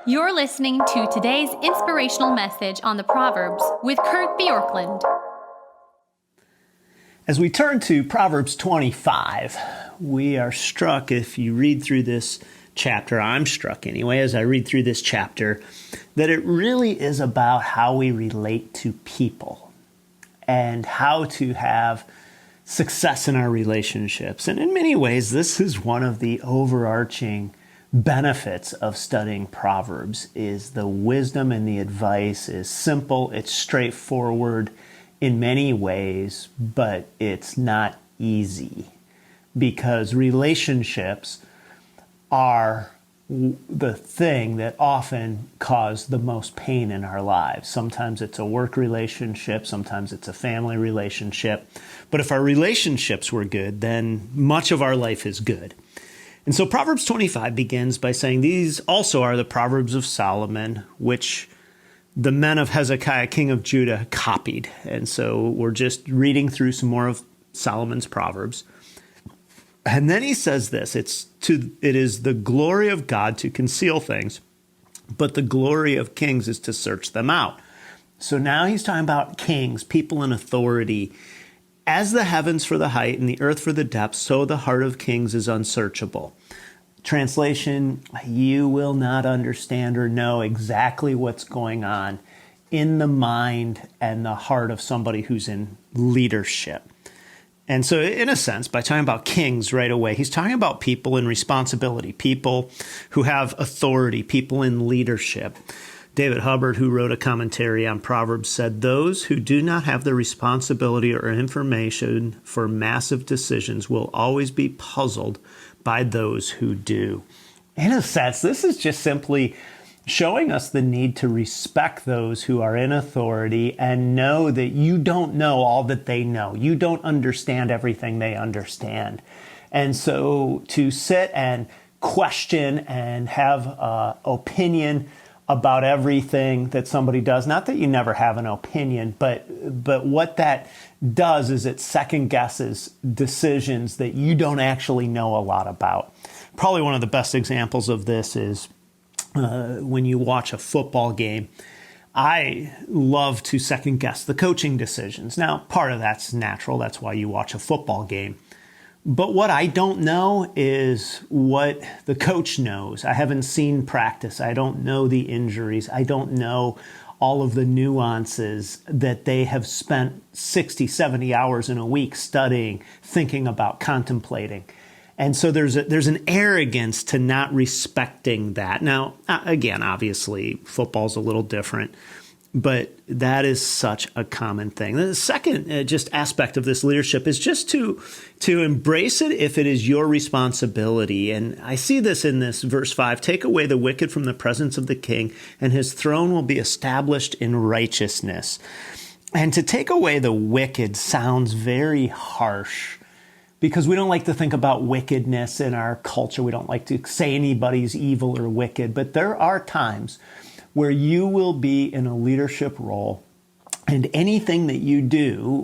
You're listening to today's inspirational message on the Proverbs with Kurt Bjorklund. As we turn to Proverbs 25, we are struck, if you read through this chapter, I'm struck anyway, as I read through this chapter, that it really is about how we relate to people and how to have success in our relationships. And in many ways, this is one of the overarching benefits of studying Proverbs is the wisdom and the advice is simple, it's straightforward in many ways, but it's not easy because relationships are the thing that often cause the most pain in our lives. Sometimes it's a work relationship, sometimes it's a family relationship, but if our relationships were good, then much of our life is good. And so Proverbs 25 begins by saying, these also are the Proverbs of Solomon, which the men of Hezekiah, king of Judah, copied. And so we're just reading through some more of Solomon's Proverbs. And then he says this, it is the glory of God to conceal things, but the glory of kings is to search them out. So now he's talking about kings, people in authority. As the heavens for the height and the earth for the depth, so the heart of kings is unsearchable. Translation, you will not understand or know exactly what's going on in the mind and the heart of somebody who's in leadership. And so in a sense, by talking about kings right away, he's talking about people in responsibility, people who have authority, people in leadership. David Hubbard, who wrote a commentary on Proverbs, said, those who do not have the responsibility or information for massive decisions will always be puzzled by those who do. In a sense, this is just simply showing us the need to respect those who are in authority and know that you don't know all that they know. You don't understand everything they understand. And so to sit and question and have opinion about everything that somebody does. Not that you never have an opinion, but what that does is it second guesses decisions that you don't actually know a lot about. Probably one of the best examples of this is when you watch a football game. I love to second guess the coaching decisions. Now, part of that's natural. That's why you watch a football game. But what I don't know is what the coach knows. I haven't seen practice. I don't know the injuries. I don't know all of the nuances that they have spent 60, 70 hours in a week studying, thinking about, contemplating. And so there's an arrogance to not respecting that. Now, again, obviously, football's a little different. But that is such a common thing. The second just aspect of this leadership is just to embrace it if it is your responsibility. And I see this in this verse 5, take away the wicked from the presence of the king, and his throne will be established in righteousness. And to take away the wicked sounds very harsh because we don't like to think about wickedness in our culture. We don't like to say anybody's evil or wicked, but there are times where you will be in a leadership role and anything that you do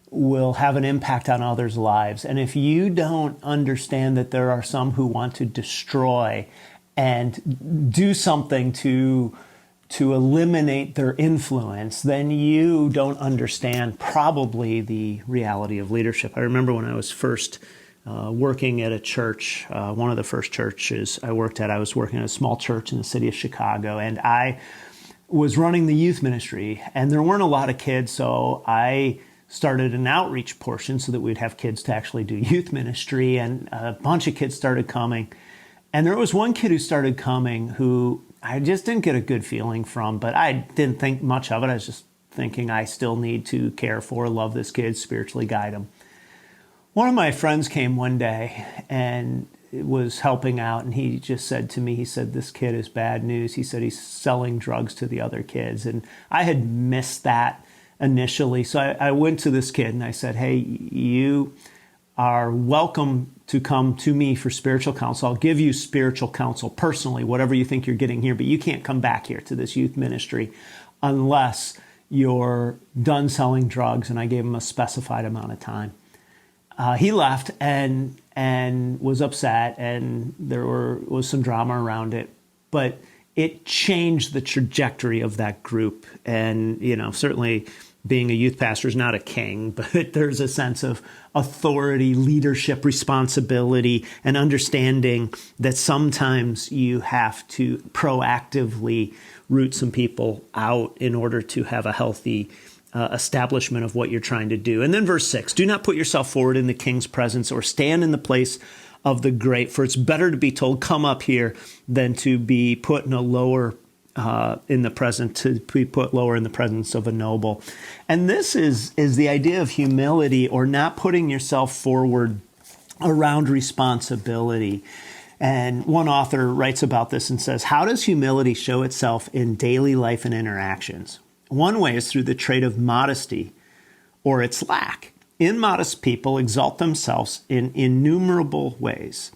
will have an impact on others' lives. And if you don't understand that there are some who want to destroy and do something to eliminate their influence, then you don't understand probably the reality of leadership. I remember when I was first working at a church, one of the first churches I worked at, I was working at a small church in the city of Chicago, and I was running the youth ministry, and there weren't a lot of kids, so I started an outreach portion so that we'd have kids to actually do youth ministry, and a bunch of kids started coming. And there was one kid who started coming who I just didn't get a good feeling from, but I didn't think much of it. I was just thinking I still need to care for, love this kid, spiritually guide him. One of my friends came one day and was helping out, and he just said to me, he said, this kid is bad news. He said he's selling drugs to the other kids. And I had missed that initially. So I went to this kid and I said, hey, you are welcome to come to me for spiritual counsel. I'll give you spiritual counsel personally, whatever you think you're getting here, but you can't come back here to this youth ministry unless you're done selling drugs. And I gave him a specified amount of time. He left and was upset, and there was some drama around it. But it changed the trajectory of that group. And, certainly being a youth pastor is not a king, but there's a sense of authority, leadership, responsibility, and understanding that sometimes you have to proactively root some people out in order to have a healthy establishment of what you're trying to do. And then verse 6, do not put yourself forward in the king's presence or stand in the place of the great, for it's better to be told, come up here, than to be put in a lower to be put lower in the presence of a noble. And this is the idea of humility, or not putting yourself forward around responsibility. And one author writes about this and says, how does humility show itself in daily life and interactions? One way is through the trait of modesty or its lack. Immodest people exalt themselves in innumerable ways.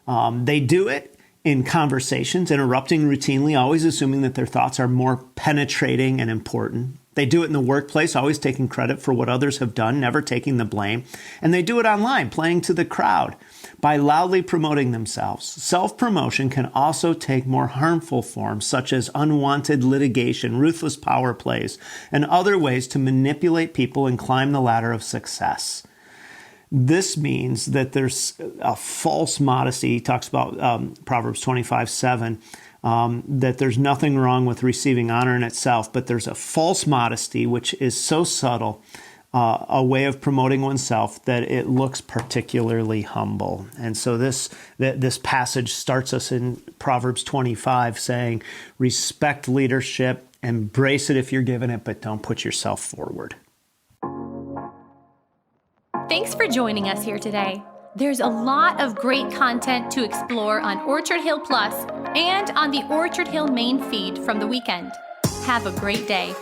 They do it in conversations, interrupting routinely, always assuming that their thoughts are more penetrating and important. They do it in the workplace, always taking credit for what others have done, never taking the blame. And they do it online, playing to the crowd by loudly promoting themselves. Self-promotion can also take more harmful forms, such as unwanted litigation, ruthless power plays, and other ways to manipulate people and climb the ladder of success. This means that there's a false modesty. He talks about Proverbs 25:7, that there's nothing wrong with receiving honor in itself, but there's a false modesty which is so subtle, a way of promoting oneself, that it looks particularly humble. And so this passage starts us in Proverbs 25 saying, respect leadership, embrace it if you're given it, but don't put yourself forward. Thanks for joining us here today. There's a lot of great content to explore on Orchard Hill Plus and on the Orchard Hill main feed from the weekend. Have a great day.